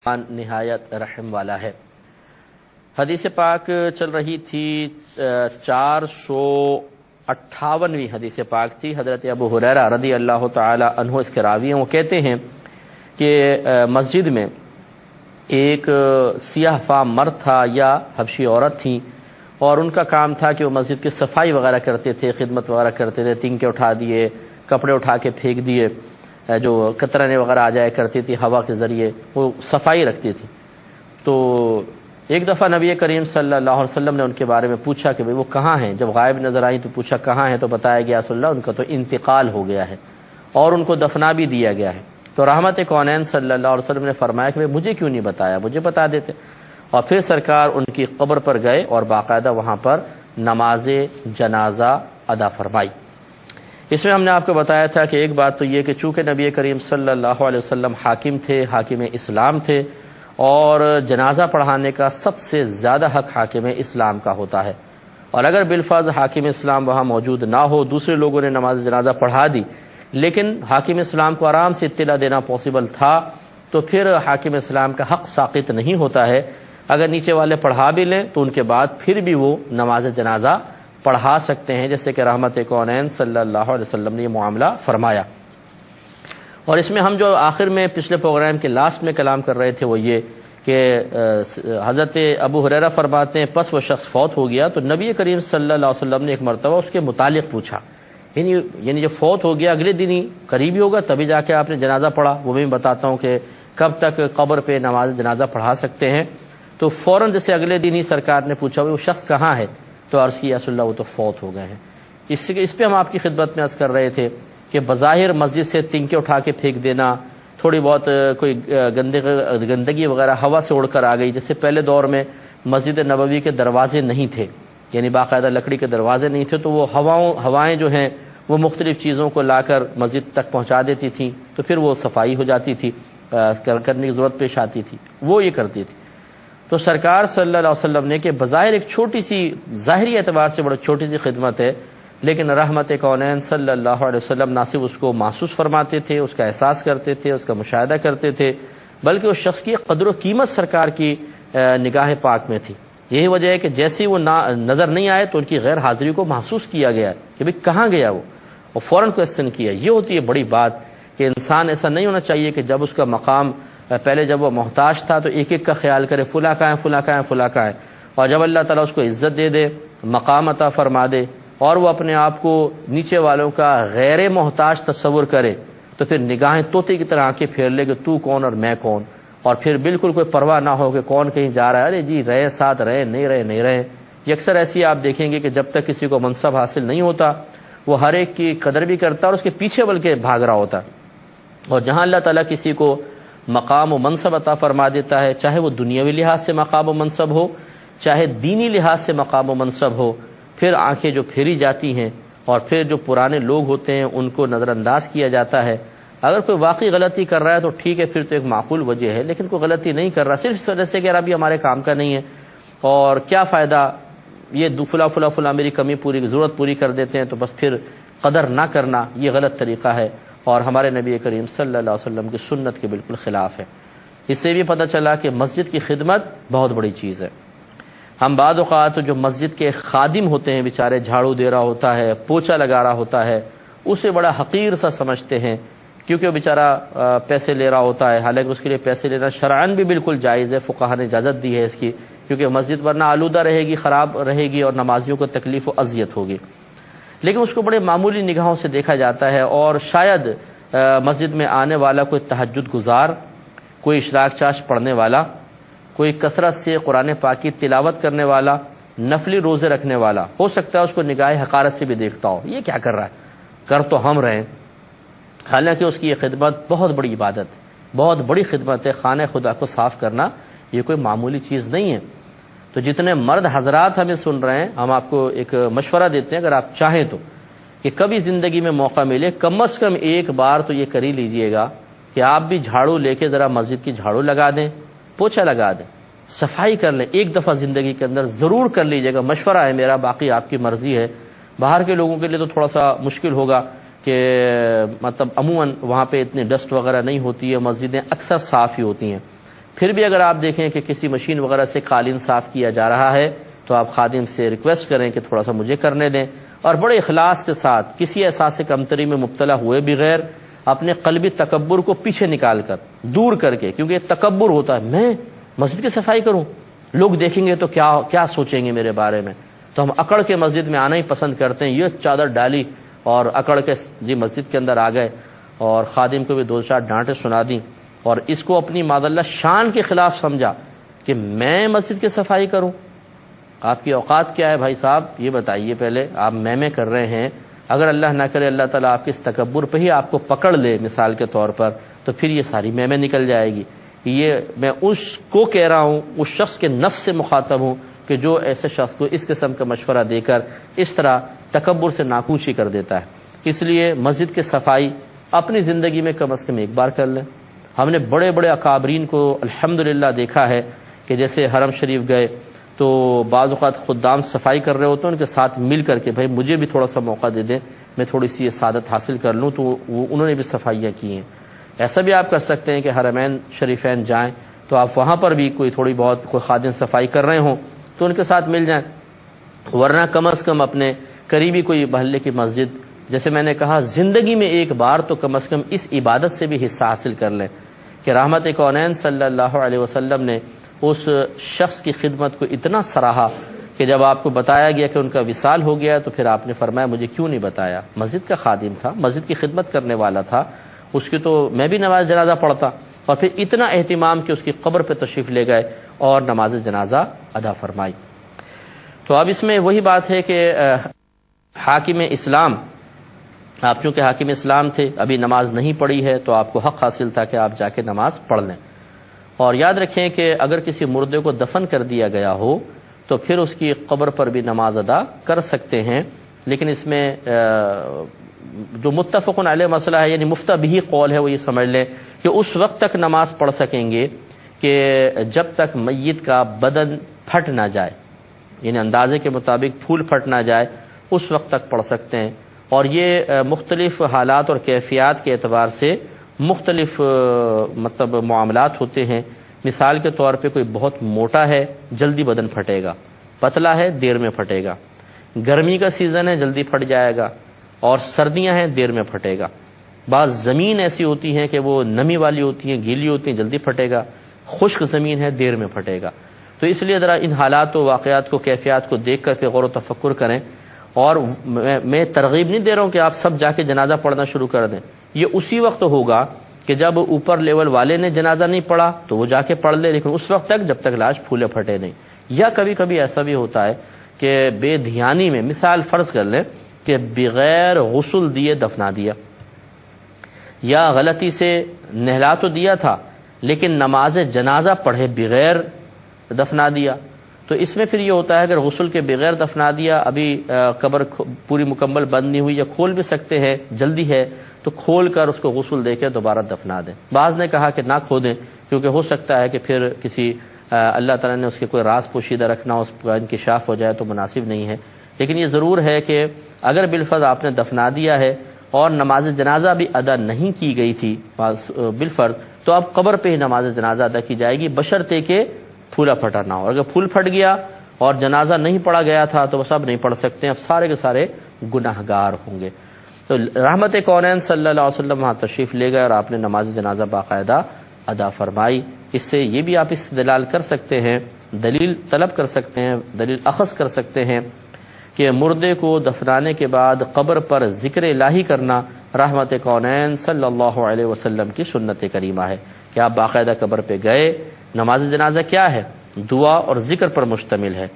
نہایت رحم والا ہے۔ حدیث پاک چل رہی تھی 458ویں حدیث پاک تھی۔ حضرت ابو ہریرہ رضی اللہ تعالی عنہ اس کے راوی ہیں، وہ کہتے ہیں کہ مسجد میں ایک سیاہ فام مرد تھا یا حبشی عورت تھیں، اور ان کا کام تھا کہ وہ مسجد کی صفائی وغیرہ کرتے تھے، خدمت وغیرہ کرتے تھے، تنکے اٹھا دیے، کپڑے اٹھا کے پھینک دیے، جو کترنے وغیرہ آ جایا کرتی تھی ہوا کے ذریعے، وہ صفائی رکھتی تھی۔ تو ایک دفعہ نبی کریم صلی اللہ علیہ وسلم نے ان کے بارے میں پوچھا کہ وہ کہاں ہیں۔ جب غائب نظر آئی تو پوچھا کہاں ہیں، تو بتایا گیا رسول اللہ ان کا تو انتقال ہو گیا ہے اور ان کو دفنا بھی دیا گیا ہے۔ تو رحمت کونین صلی اللہ علیہ وسلم نے فرمایا کہ مجھے کیوں نہیں بتایا، مجھے بتا دیتے۔ اور پھر سرکار ان کی قبر پر گئے اور باقاعدہ وہاں پر نماز جنازہ ادا فرمائی۔ اس میں ہم نے آپ کو بتایا تھا کہ ایک بات تو یہ کہ چونکہ نبی کریم صلی اللہ علیہ وسلم حاکم تھے، حاکم اسلام تھے، اور جنازہ پڑھانے کا سب سے زیادہ حق حاکم اسلام کا ہوتا ہے، اور اگر بالفرض حاکم اسلام وہاں موجود نہ ہو، دوسرے لوگوں نے نماز جنازہ پڑھا دی، لیکن حاکم اسلام کو آرام سے اطلاع دینا پاسبل تھا، تو پھر حاکم اسلام کا حق ساقط نہیں ہوتا ہے۔ اگر نیچے والے پڑھا بھی لیں تو ان کے بعد پھر بھی وہ نماز جنازہ پڑھا سکتے ہیں، جیسے کہ رحمت کونین صلی اللہ علیہ وسلم نے یہ معاملہ فرمایا۔ اور اس میں ہم جو آخر میں پچھلے پروگرام کے لاسٹ میں کلام کر رہے تھے وہ یہ کہ حضرت ابو ہریرہ فرماتے ہیں پس وہ شخص فوت ہو گیا تو نبی کریم صلی اللہ علیہ وسلم نے ایک مرتبہ اس کے متعلق پوچھا، یعنی جب فوت ہو گیا اگلے دن ہی قریب ہی ہوگا تبھی جا کے آپ نے جنازہ پڑھا، وہ میں بتاتا ہوں کہ کب تک قبر پہ نماز جنازہ پڑھا سکتے ہیں۔ تو فوراً جیسے اگلے دن ہی سرکار نے پوچھا وہ شخص کہاں ہے، تو عرض کیا رسول اللہ وہ تو فوت ہو گئے ہیں۔ اس پہ ہم آپ کی خدمت میں عرض کر رہے تھے کہ بظاہر مسجد سے تنکے اٹھا کے پھینک دینا، تھوڑی بہت کوئی گندگی وغیرہ ہوا سے اڑ کر آ گئی، جیسے پہلے دور میں مسجد نبوی کے دروازے نہیں تھے، یعنی باقاعدہ لکڑی کے دروازے نہیں تھے، تو وہ ہوائیں جو ہیں وہ مختلف چیزوں کو لا کر مسجد تک پہنچا دیتی تھیں، تو پھر وہ صفائی ہو جاتی تھی، کرنے کی ضرورت پیش آتی تھی، وہ یہ کرتی تھی۔ تو سرکار صلی اللہ علیہ وسلم نے کہ بظاہر ایک چھوٹی سی ظاہری اعتبار سے بڑا چھوٹی سی خدمت ہے، لیکن رحمت کونین صلی اللہ علیہ وسلم نہ صرف اس کو محسوس فرماتے تھے، اس کا احساس کرتے تھے، اس کا مشاہدہ کرتے تھے، بلکہ اس شخص کی قدر و قیمت سرکار کی نگاہ پاک میں تھی۔ یہی وجہ ہے کہ جیسے وہ نظر نہیں آئے تو ان کی غیر حاضری کو محسوس کیا گیا کہ بھئی کہاں گیا وہ، اور فوراً کویسچن کیا۔ یہ ہوتی ہے بڑی بات کہ انسان ایسا نہیں ہونا چاہیے کہ جب اس کا مقام پہلے جب وہ محتاج تھا تو ایک ایک کا خیال کرے فلاں کہاں ہے فلاں کہاں ہے فلاں کہاں ہے، اور جب اللہ تعالیٰ اس کو عزت دے دے، مقام عطا فرما دے، اور وہ اپنے آپ کو نیچے والوں کا غیر محتاج تصور کرے، تو پھر نگاہیں طوطے کی طرح آنکھیں پھیر لے کہ تو کون اور میں کون، اور پھر بالکل کوئی پرواہ نہ ہو کہ کون کہیں جا رہا ہے، ارے جی رہے ساتھ رہے نہیں رہے نہیں رہے۔ یہ اکثر ایسی آپ دیکھیں گے کہ جب تک کسی کو منصب حاصل نہیں ہوتا وہ ہر ایک کی قدر بھی کرتا اور اس کے پیچھے بلکہ بھاگ رہا ہوتا، اور جہاں اللہ تعالیٰ کسی کو مقام و منصب عطا فرما دیتا ہے، چاہے وہ دنیاوی لحاظ سے مقام و منصب ہو، چاہے دینی لحاظ سے مقام و منصب ہو، پھر آنکھیں جو پھیری جاتی ہیں اور پھر جو پرانے لوگ ہوتے ہیں ان کو نظر انداز کیا جاتا ہے۔ اگر کوئی واقعی غلطی کر رہا ہے تو ٹھیک ہے، پھر تو ایک معقول وجہ ہے، لیکن کوئی غلطی نہیں کر رہا صرف اس وجہ سے کہ ابھی ہمارے کام کا نہیں ہے، اور کیا فائدہ یہ فلاں میری کمی پوری ضرورت پوری کر دیتے ہیں، تو بس پھر قدر نہ کرنا یہ غلط طریقہ ہے، اور ہمارے نبی کریم صلی اللہ علیہ وسلم کی سنت کے بالکل خلاف ہے۔ اس سے بھی پتہ چلا کہ مسجد کی خدمت بہت بڑی چیز ہے۔ ہم بعض اوقات جو مسجد کے خادم ہوتے ہیں بیچارے، جھاڑو دے رہا ہوتا ہے، پوچھا لگا رہا ہوتا ہے، اسے بڑا حقیر سا سمجھتے ہیں، کیونکہ وہ بیچارہ پیسے لے رہا ہوتا ہے، حالانکہ اس کے لیے پیسے لینا شرعاً بھی بالکل جائز ہے، فقہا نے اجازت دی ہے اس کی، کیونکہ مسجد ورنہ آلودہ رہے گی، خراب رہے گی، اور نمازیوں کو تکلیف و اذیت ہوگی، لیکن اس کو بڑے معمولی نگاہوں سے دیکھا جاتا ہے۔ اور شاید مسجد میں آنے والا کوئی تہجد گزار، کوئی اشراق چاش پڑھنے والا، کوئی کثرت سے قرآن پاک کی تلاوت کرنے والا، نفلی روزے رکھنے والا، ہو سکتا ہے اس کو نگاہ حقارت سے بھی دیکھتا ہو، یہ کیا کر رہا ہے، کر تو ہم رہے ہیں، حالانکہ اس کی یہ خدمت بہت بڑی عبادت ہے، بہت بڑی خدمت ہے۔ خانہ خدا کو صاف کرنا یہ کوئی معمولی چیز نہیں ہے۔ تو جتنے مرد حضرات ہمیں سن رہے ہیں، ہم آپ کو ایک مشورہ دیتے ہیں، اگر آپ چاہیں تو کہ کبھی زندگی میں موقع ملے کم از کم ایک بار تو یہ کر ہی لیجئے گا کہ آپ بھی جھاڑو لے کے ذرا مسجد کی جھاڑو لگا دیں، پوچھا لگا دیں، صفائی کر لیں، ایک دفعہ زندگی کے اندر ضرور کر لیجئے گا، مشورہ ہے میرا، باقی آپ کی مرضی ہے۔ باہر کے لوگوں کے لیے تو تھوڑا سا مشکل ہوگا کہ مطلب عموماً وہاں پہ اتنی ڈسٹ وغیرہ نہیں ہوتی ہے، مسجدیں اکثر صاف ہی ہوتی ہیں، پھر بھی اگر آپ دیکھیں کہ کسی مشین وغیرہ سے قالین صاف کیا جا رہا ہے تو آپ خادم سے ریکویسٹ کریں کہ تھوڑا سا مجھے کرنے دیں، اور بڑے اخلاص کے ساتھ کسی احساس کمتری میں مبتلا ہوئے بغیر اپنے قلبی تکبر کو پیچھے نکال کر دور کر کے، کیونکہ یہ تکبر ہوتا ہے میں مسجد کی صفائی کروں، لوگ دیکھیں گے تو کیا سوچیں گے میرے بارے میں، تو ہم اکڑ کے مسجد میں آنا ہی پسند کرتے ہیں۔ یہ چادر ڈالی اور اکڑ کے جی مسجد کے اندر آ گئے اور خادم کو بھی دو چار ڈانٹیں سنا دیں، اور اس کو اپنی معذاللہ شان کے خلاف سمجھا کہ میں مسجد کی صفائی کروں۔ آپ کی اوقات کیا ہے بھائی صاحب، یہ بتائیے پہلے۔ آپ میں کر رہے ہیں، اگر اللہ نہ کرے اللہ تعالیٰ آپ کے اس تکبر پہ ہی آپ کو پکڑ لے مثال کے طور پر، تو پھر یہ ساری میں نکل جائے گی۔ یہ میں اس کو کہہ رہا ہوں، اس شخص کے نفس سے مخاطب ہوں کہ جو ایسے شخص کو اس قسم کا مشورہ دے کر اس طرح تکبر سے ناکوشی کر دیتا ہے۔ اس لیے مسجد کی صفائی اپنی زندگی میں کم از کم ایک بار کر لیں۔ ہم نے بڑے بڑے اکابرین کو الحمدللہ دیکھا ہے کہ جیسے حرم شریف گئے تو بعض اوقات خدام صفائی کر رہے ہوتے ہیں، ان کے ساتھ مل کر کے بھائی مجھے بھی تھوڑا سا موقع دے دیں، میں تھوڑی سی یہ سعادت حاصل کر لوں، تو انہوں نے بھی صفائیاں کی ہیں۔ ایسا بھی آپ کر سکتے ہیں کہ حرمین شریفین جائیں تو آپ وہاں پر بھی کوئی تھوڑی بہت کوئی خادم صفائی کر رہے ہوں تو ان کے ساتھ مل جائیں، ورنہ کم از کم اپنے قریبی کوئی محلے کی مسجد، جیسے میں نے کہا زندگی میں ایک بار تو کم از کم اس عبادت سے بھی حصہ حاصل کر لیں کہ رحمت کونین صلی اللہ علیہ وسلم نے اس شخص کی خدمت کو اتنا سراہا کہ جب آپ کو بتایا گیا کہ ان کا وصال ہو گیا تو پھر آپ نے فرمایا مجھے کیوں نہیں بتایا، مسجد کا خادم تھا، مسجد کی خدمت کرنے والا تھا، اس کی تو میں بھی نماز جنازہ پڑھتا، اور پھر اتنا اہتمام کہ اس کی قبر پہ تشریف لے گئے اور نماز جنازہ ادا فرمائی۔ تو اب اس میں وہی بات ہے کہ حاکم اسلام، آپ چونکہ حاکم اسلام تھے، ابھی نماز نہیں پڑھی ہے تو آپ کو حق حاصل تھا کہ آپ جا کے نماز پڑھ لیں، اور یاد رکھیں کہ اگر کسی مردے کو دفن کر دیا گیا ہو تو پھر اس کی قبر پر بھی نماز ادا کر سکتے ہیں، لیکن اس میں جو متفق علیہ مسئلہ ہے، یعنی مفتہ بھی قول ہے، وہ یہ سمجھ لیں کہ اس وقت تک نماز پڑھ سکیں گے کہ جب تک میت کا بدن پھٹ نہ جائے، یعنی اندازے کے مطابق پھول پھٹ نہ جائے، اس وقت تک پڑھ سکتے ہیں، اور یہ مختلف حالات اور کیفیات کے اعتبار سے مختلف مطلب معاملات ہوتے ہیں۔ مثال کے طور پہ کوئی بہت موٹا ہے جلدی بدن پھٹے گا، پتلا ہے دیر میں پھٹے گا، گرمی کا سیزن ہے جلدی پھٹ جائے گا، اور سردیاں ہیں دیر میں پھٹے گا۔ بعض زمین ایسی ہوتی ہیں کہ وہ نمی والی ہوتی ہیں، گیلی ہوتی ہیں، جلدی پھٹے گا، خشک زمین ہے دیر میں پھٹے گا۔ تو اس لیے ذرا ان حالات و واقعات کو، کیفیات کو دیکھ کر کے غور و تفکر کریں، اور میں ترغیب نہیں دے رہا ہوں کہ آپ سب جا کے جنازہ پڑھنا شروع کر دیں، یہ اسی وقت ہوگا کہ جب اوپر لیول والے نے جنازہ نہیں پڑھا تو وہ جا کے پڑھ لے، لیکن اس وقت تک جب تک لاش پھولے پھٹے نہیں۔ یا کبھی کبھی ایسا بھی ہوتا ہے کہ بے دھیانی میں، مثال فرض کر لیں کہ بغیر غسل دیے دفنا دیا، یا غلطی سے نہلا تو دیا تھا لیکن نماز جنازہ پڑھے بغیر دفنا دیا، تو اس میں پھر یہ ہوتا ہے اگر غسل کے بغیر دفنا دیا، ابھی قبر پوری مکمل بند نہیں ہوئی، یا کھول بھی سکتے ہیں جلدی ہے تو کھول کر اس کو غسل دے کے دوبارہ دفنا دیں۔ بعض نے کہا کہ نہ کھودیں کیونکہ ہو سکتا ہے کہ پھر کسی اللہ تعالیٰ نے اس کے کوئی راز پوشیدہ رکھنا، اس کا انکشاف ہو جائے تو مناسب نہیں ہے، لیکن یہ ضرور ہے کہ اگر بالفرض آپ نے دفنا دیا ہے اور نماز جنازہ بھی ادا نہیں کی گئی تھی بالفرض، تو اب قبر پہ ہی نماز جنازہ ادا کی جائے گی، بشرطے کہ پھولا پھٹا نہ ہو۔ اگر پھول پھٹ گیا اور جنازہ نہیں پڑھا گیا تھا تو بس اب نہیں پڑھ سکتے، اب سارے کے سارے گناہ گار ہوں گے۔ تو رحمت کونین صلی اللہ علیہ وسلم وہاں تشریف لے گئے اور آپ نے نماز جنازہ باقاعدہ ادا فرمائی۔ اس سے یہ بھی آپ استدلال کر سکتے ہیں، دلیل طلب کر سکتے ہیں، دلیل اخذ کر سکتے ہیں کہ مردے کو دفنانے کے بعد قبر پر ذکر الہی کرنا رحمت کونین صلی اللہ علیہ وسلم کی سنت کریمہ ہے کہ آپ باقاعدہ قبر پہ گئے۔ نماز جنازہ کیا ہے؟ دعا اور ذکر پر مشتمل ہے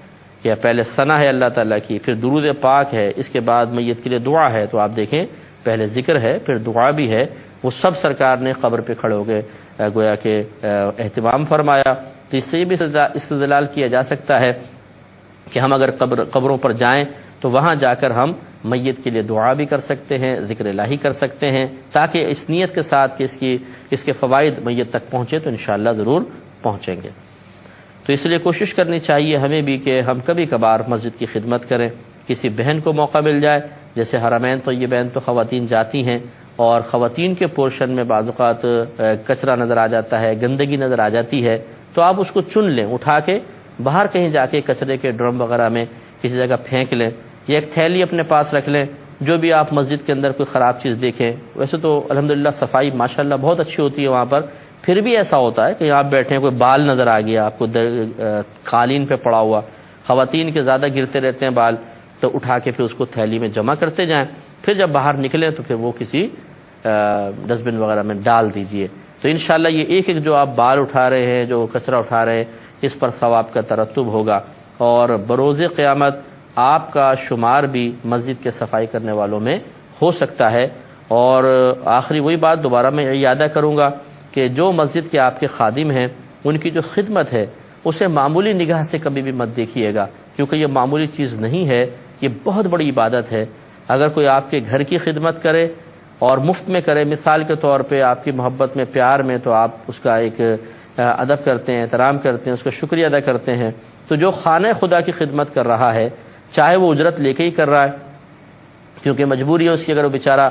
کہ پہلے ثنا ہے اللہ تعالیٰ کی، پھر درود پاک ہے، اس کے بعد میت کے لیے دعا ہے۔ تو آپ دیکھیں پہلے ذکر ہے پھر دعا بھی ہے، وہ سب سرکار نے قبر پہ کھڑے ہو گئے گویا کہ اہتمام فرمایا۔ تو اس سے بھی استدلال کیا جا سکتا ہے کہ ہم اگر قبروں پر جائیں تو وہاں جا کر ہم میت کے لیے دعا بھی کر سکتے ہیں، ذکر الہی کر سکتے ہیں، تاکہ اس نیت کے ساتھ کہ اس کے فوائد میت تک پہنچے تو انشاءاللہ ضرور پہنچیں گے۔ تو اس لیے کوشش کرنی چاہیے ہمیں بھی کہ ہم کبھی کبھار مسجد کی خدمت کریں، کسی بہن کو موقع مل جائے، جیسے حرمین طیبین تو خواتین جاتی ہیں اور خواتین کے پورشن میں بعض اوقات کچرا نظر آ جاتا ہے، گندگی نظر آ جاتی ہے، تو آپ اس کو چن لیں، اٹھا کے باہر کہیں جا کے کچرے کے ڈرم وغیرہ میں کسی جگہ پھینک لیں، یا ایک تھیلی اپنے پاس رکھ لیں۔ جو بھی آپ مسجد کے اندر کوئی خراب چیز دیکھیں، ویسے تو الحمدللہ صفائی ماشاءاللہ بہت اچھی ہوتی ہے وہاں پر، پھر بھی ایسا ہوتا ہے کہ آپ بیٹھے ہیں، کوئی بال نظر آ گیا آپ کو قالین پہ پڑا ہوا، خواتین کے زیادہ گرتے رہتے ہیں بال، تو اٹھا کے پھر اس کو تھیلی میں جمع کرتے جائیں، پھر جب باہر نکلیں تو پھر وہ کسی ڈسٹ بن وغیرہ میں ڈال دیجئے۔ تو انشاءاللہ یہ ایک ایک جو آپ بال اٹھا رہے ہیں، جو کچرا اٹھا رہے ہیں، اس پر ثواب کا ترتب ہوگا، اور بروز قیامت آپ کا شمار بھی مسجد کے صفائی کرنے والوں میں ہو سکتا ہے۔ اور آخری وہی بات دوبارہ میں اعادہ کروں گا کہ جو مسجد کے آپ کے خادم ہیں، ان کی جو خدمت ہے اسے معمولی نگاہ سے کبھی بھی مت دیکھیے گا، کیونکہ یہ معمولی چیز نہیں ہے، یہ بہت بڑی عبادت ہے۔ اگر کوئی آپ کے گھر کی خدمت کرے اور مفت میں کرے، مثال کے طور پہ آپ کی محبت میں، پیار میں، تو آپ اس کا ایک ادب کرتے ہیں، احترام کرتے ہیں، اس کا شکریہ ادا کرتے ہیں۔ تو جو خانہ خدا کی خدمت کر رہا ہے، چاہے وہ اجرت لے کے ہی کر رہا ہے، کیونکہ مجبوری ہے اس کی، اگر وہ بیچارہ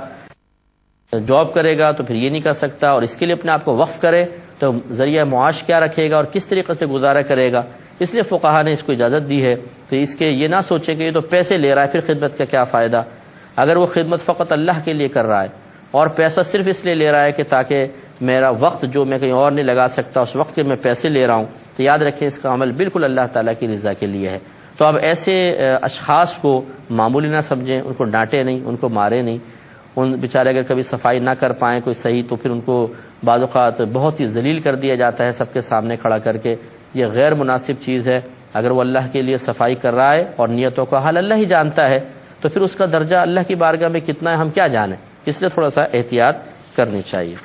جاب کرے گا تو پھر یہ نہیں کر سکتا، اور اس کے لیے اپنے آپ کو وقف کرے تو ذریعہ معاش کیا رکھے گا اور کس طریقے سے گزارا کرے گا، اس لیے فقہا نے اس کو اجازت دی ہے۔ تو اس کے یہ نہ سوچیں کہ یہ تو پیسے لے رہا ہے، پھر خدمت کا کیا فائدہ۔ اگر وہ خدمت فقط اللہ کے لیے کر رہا ہے اور پیسہ صرف اس لیے لے رہا ہے کہ تاکہ میرا وقت جو میں کہیں اور نہیں لگا سکتا اس وقت کے میں پیسے لے رہا ہوں، تو یاد رکھیں اس کا عمل بالکل اللہ تعالیٰ کی رضا کے لیے ہے۔ تو اب ایسے اشخاص کو معمولی نہ سمجھیں، ان کو ڈانٹے نہیں، ان کو مارے نہیں، ان بیچارے اگر کبھی صفائی نہ کر پائیں کوئی صحیح، تو پھر ان کو بعض اوقات بہت ہی ذلیل کر دیا جاتا ہے سب کے سامنے کھڑا کر کے، یہ غیر مناسب چیز ہے۔ اگر وہ اللہ کے لیے صفائی کر رہا ہے اور نیتوں کا حال اللہ ہی جانتا ہے، تو پھر اس کا درجہ اللہ کی بارگاہ میں کتنا ہے ہم کیا جانیں، اس لیے تھوڑا سا احتیاط کرنی چاہیے۔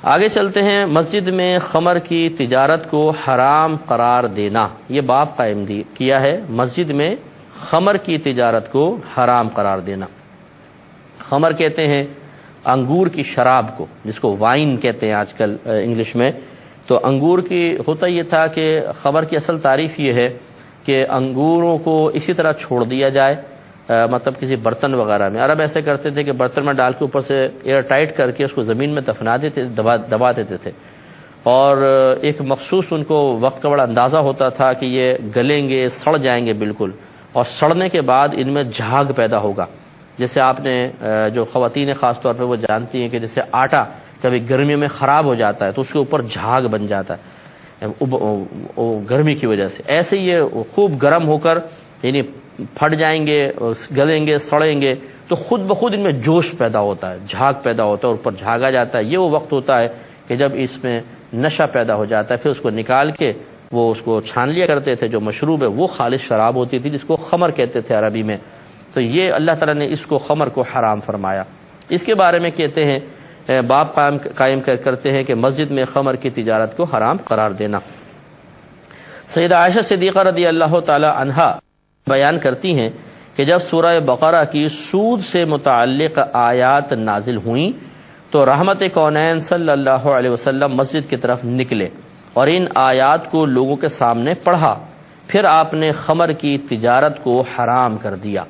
آگے چلتے ہیں، مسجد میں خمر کی تجارت کو حرام قرار دینا، یہ باب قائم کیا ہے، مسجد میں خمر کی تجارت کو حرام قرار دینا۔ خمر کہتے ہیں انگور کی شراب کو، جس کو وائن کہتے ہیں آج کل انگلش میں۔ تو انگور کی ہوتا یہ تھا کہ خمر کی اصل تعریف یہ ہے کہ انگوروں کو اسی طرح چھوڑ دیا جائے، مطلب کسی برتن وغیرہ میں، عرب ایسے کرتے تھے کہ برتن میں ڈال کے اوپر سے ایئر ٹائٹ کر کے اس کو زمین میں دفنا دیتے، دبا دیتے تھے، اور ایک مخصوص ان کو وقت کا بڑا اندازہ ہوتا تھا کہ یہ گلیں گے، سڑ جائیں گے بالکل، اور سڑنے کے بعد ان میں جھاگ پیدا ہوگا۔ جیسے آپ نے جو خواتین خاص طور پہ وہ جانتی ہیں کہ جیسے آٹا کبھی گرمی میں خراب ہو جاتا ہے تو اس کے اوپر جھاگ بن جاتا ہے گرمی کی وجہ سے، ایسے یہ خوب گرم ہو کر یعنی پھٹ جائیں گے، گلیں گے، سڑیں گے، تو خود بخود ان میں جوش پیدا ہوتا ہے، جھاگ پیدا ہوتا ہے، اور اوپر جھاگا جاتا ہے۔ یہ وہ وقت ہوتا ہے کہ جب اس میں نشہ پیدا ہو جاتا ہے، پھر اس کو نکال کے وہ اس کو چھان لیا کرتے تھے، جو مشروب ہے وہ خالص شراب ہوتی تھی جس کو خمر کہتے تھے عربی میں۔ تو یہ اللہ تعالیٰ نے اس کو خمر کو حرام فرمایا۔ اس کے بارے میں کہتے ہیں باب قائم کرتے ہیں کہ مسجد میں خمر کی تجارت کو حرام قرار دینا۔ سیدہ عائشہ صدیقہ رضی اللہ تعالی عنہا بیان کرتی ہیں کہ جب سورہ بقرہ کی سود سے متعلق آیات نازل ہوئیں تو رحمت کونین صلی اللہ علیہ وسلم مسجد کی طرف نکلے اور ان آیات کو لوگوں کے سامنے پڑھا، پھر آپ نے خمر کی تجارت کو حرام کر دیا۔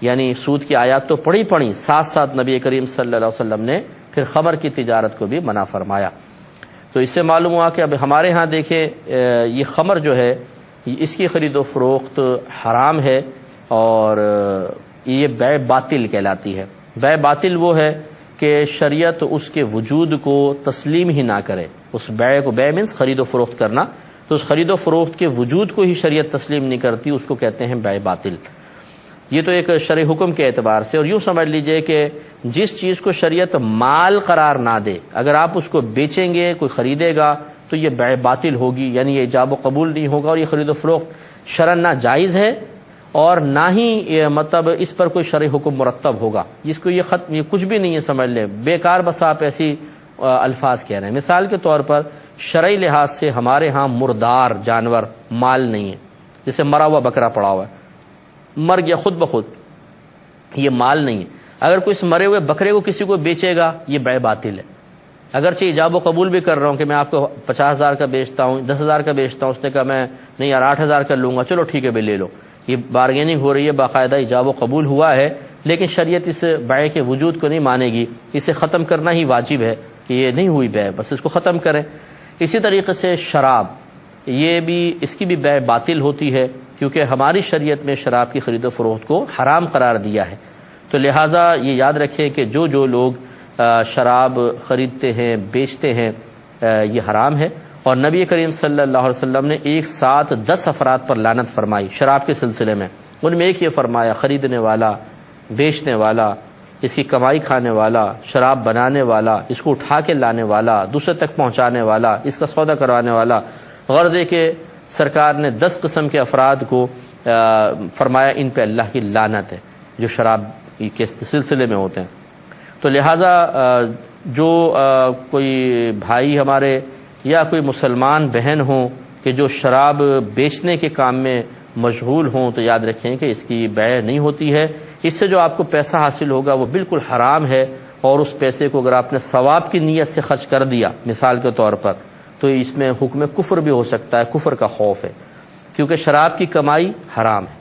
یعنی سود کی آیات تو پڑھی ساتھ ساتھ نبی کریم صلی اللہ علیہ وسلم نے پھر خمر کی تجارت کو بھی منع فرمایا۔ تو اس سے معلوم ہوا کہ اب ہمارے ہاں دیکھیں یہ خمر جو ہے اس کی خرید و فروخت حرام ہے، اور یہ بیع باطل کہلاتی ہے۔ بیع باطل وہ ہے کہ شریعت اس کے وجود کو تسلیم ہی نہ کرے، اس بیع کو، بیع مینس خرید و فروخت کرنا، تو اس خرید و فروخت کے وجود کو ہی شریعت تسلیم نہیں کرتی، اس کو کہتے ہیں بیع باطل۔ یہ تو ایک شرعی حکم کے اعتبار سے، اور یوں سمجھ لیجئے کہ جس چیز کو شریعت مال قرار نہ دے، اگر آپ اس کو بیچیں گے، کوئی خریدے گا تو یہ بیع باطل ہوگی، یعنی یہ ایجاب و قبول نہیں ہوگا، اور یہ خرید و فروخت شرعاً نہ جائز ہے اور نہ ہی مطلب اس پر کوئی شرعی حکم مرتب ہوگا، جس کو یہ کچھ بھی نہیں ہے، سمجھ لیں بیکار، بس آپ ایسی الفاظ کہہ رہے ہیں۔ مثال کے طور پر شرعی لحاظ سے ہمارے ہاں مردار جانور مال نہیں ہے، جیسے مرا ہوا بکرا پڑا ہوا ہے، مر گیا خود بخود، یہ مال نہیں ہے۔ اگر کوئی اس مرے ہوئے بکرے کو کسی کو بیچے گا یہ بیع باطل ہے، اگرچہ ایجاب و قبول بھی کر رہا ہوں کہ میں آپ کو 50,000 کا بیچتا ہوں، 10,000 کا بیچتا ہوں، اس نے کہا میں نہیں یار 8,000 کا لوں گا، چلو ٹھیک ہے بھائی لے لو، یہ بارگیننگ ہو رہی ہے، باقاعدہ ایجاب و قبول ہوا ہے، لیکن شریعت اس بیع کے وجود کو نہیں مانے گی، اسے ختم کرنا ہی واجب ہے کہ یہ نہیں ہوئی بیع، بس اس کو ختم کریں۔ اسی طریقے سے شراب، یہ بھی اس کی بھی بیع باطل ہوتی ہے، کیونکہ ہماری شریعت میں شراب کی خرید و فروخت کو حرام قرار دیا ہے۔ تو لہٰذا یہ یاد رکھیں کہ جو لوگ شراب خریدتے ہیں، بیچتے ہیں، یہ حرام ہے۔ اور نبی کریم صلی اللہ علیہ وسلم نے ایک ساتھ 10 افراد پر لعنت فرمائی شراب کے سلسلے میں۔ ان میں ایک یہ فرمایا، خریدنے والا، بیچنے والا، اس کی کمائی کھانے والا، شراب بنانے والا، اس کو اٹھا کے لانے والا، دوسرے تک پہنچانے والا، اس کا سودا کروانے والا۔ غرض ہے کہ سرکار نے 10 قسم کے افراد کو فرمایا ان پہ اللہ کی لعنت ہے جو شراب کے سلسلے میں ہوتے ہیں۔ تو لہٰذا جو کوئی بھائی ہمارے یا کوئی مسلمان بہن ہوں کہ جو شراب بیچنے کے کام میں مشغول ہوں، تو یاد رکھیں کہ اس کی بیع نہیں ہوتی ہے۔ اس سے جو آپ کو پیسہ حاصل ہوگا وہ بالکل حرام ہے، اور اس پیسے کو اگر آپ نے ثواب کی نیت سے خرچ کر دیا مثال کے طور پر، تو اس میں حکم کفر بھی ہو سکتا ہے، کفر کا خوف ہے، کیونکہ شراب کی کمائی حرام ہے،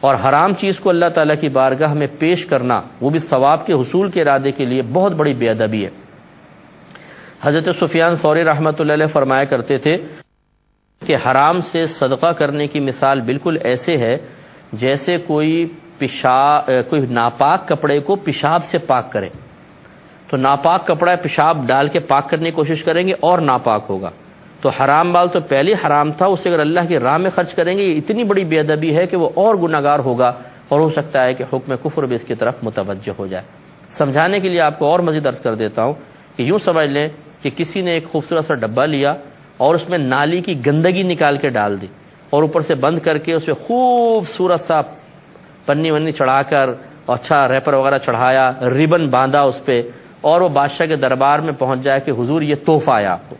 اور حرام چیز کو اللہ تعالیٰ کی بارگاہ میں پیش کرنا، وہ بھی ثواب کے حصول کے ارادے کے لیے، بہت بڑی بے ادبی ہے۔ حضرت سفیان ثوری رحمۃ اللہ علیہ فرمایا کرتے تھے کہ حرام سے صدقہ کرنے کی مثال بالکل ایسے ہے جیسے کوئی ناپاک کپڑے کو پیشاب سے پاک کرے۔ تو ناپاک کپڑا پیشاب ڈال کے پاک کرنے کی کوشش کریں گے اور ناپاک ہوگا۔ تو حرام مال تو پہلے حرام تھا، اسے اگر اللہ کی راہ میں خرچ کریں گے، یہ اتنی بڑی بے ادبی ہے کہ وہ اور گناہگار ہوگا، اور ہو سکتا ہے کہ حکم کفر بھی اس کی طرف متوجہ ہو جائے۔ سمجھانے کے لیے آپ کو اور مزید عرض کر دیتا ہوں کہ یوں سمجھ لیں کہ کسی نے ایک خوبصورت سا ڈبہ لیا اور اس میں نالی کی گندگی نکال کے ڈال دی، اور اوپر سے بند کر کے اس پہ خوبصورت سا پنی ونی چڑھا کر، اچھا ریپر وغیرہ چڑھایا، ریبن باندھا اس پہ، اور وہ بادشاہ کے دربار میں پہنچ جائے کہ حضور یہ تحفہ آیا آپ کو۔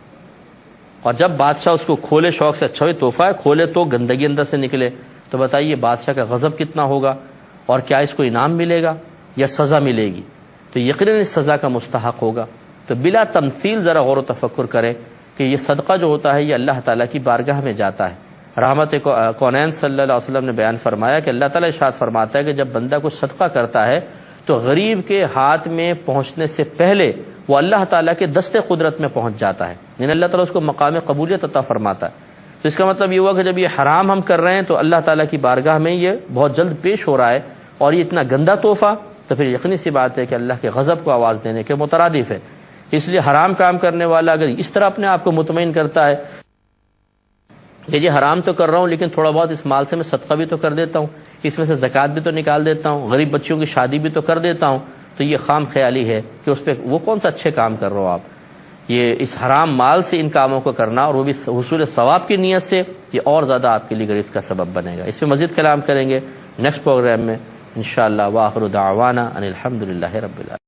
اور جب بادشاہ اس کو کھولے شوق سے، اچھا یہ تحفہ ہے، کھولے تو گندگی اندر سے نکلے، تو بتائیے بادشاہ کا غضب کتنا ہوگا، اور کیا اس کو انعام ملے گا یا سزا ملے گی؟ تو یقیناً اس سزا کا مستحق ہوگا۔ تو بلا تمثیل ذرا غور و تفکر کریں کہ یہ صدقہ جو ہوتا ہے یہ اللہ تعالیٰ کی بارگاہ میں جاتا ہے۔ رحمت کونین صلی اللہ علیہ وسلم نے بیان فرمایا کہ اللہ تعالیٰ ارشاد فرماتا ہے کہ جب بندہ کچھ صدقہ کرتا ہے تو غریب کے ہاتھ میں پہنچنے سے پہلے وہ اللہ تعالیٰ کے دست قدرت میں پہنچ جاتا ہے، یعنی اللہ تعالیٰ اس کو مقام قبولیت عطا فرماتا ہے۔ تو اس کا مطلب یہ ہوا کہ جب یہ حرام ہم کر رہے ہیں تو اللہ تعالیٰ کی بارگاہ میں یہ بہت جلد پیش ہو رہا ہے، اور یہ اتنا گندا تحفہ تو پھر یقینی سی بات ہے کہ اللہ کے غضب کو آواز دینے کے مترادف ہے۔ اس لیے حرام کام کرنے والا اگر اس طرح اپنے آپ کو مطمئن کرتا ہے کہ یہ حرام تو کر رہا ہوں لیکن تھوڑا بہت اس مال سے میں صدقہ بھی تو کر دیتا ہوں، اس میں سے زکوٰۃ بھی تو نکال دیتا ہوں، غریب بچیوں کی شادی بھی تو کر دیتا ہوں، تو یہ خام خیالی ہے کہ اس پہ وہ کون سا اچھے کام کر رہے ہو آپ۔ یہ اس حرام مال سے ان کاموں کو کرنا، اور وہ بھی حصول ثواب کی نیت سے، یہ اور زیادہ آپ کے لیے گرفت کا سبب بنے گا۔ اس پہ مزید کلام کریں گے نیکسٹ پروگرام میں انشاءاللہ۔ وآخر دعوانا ان الحمدللہ رب العالمین۔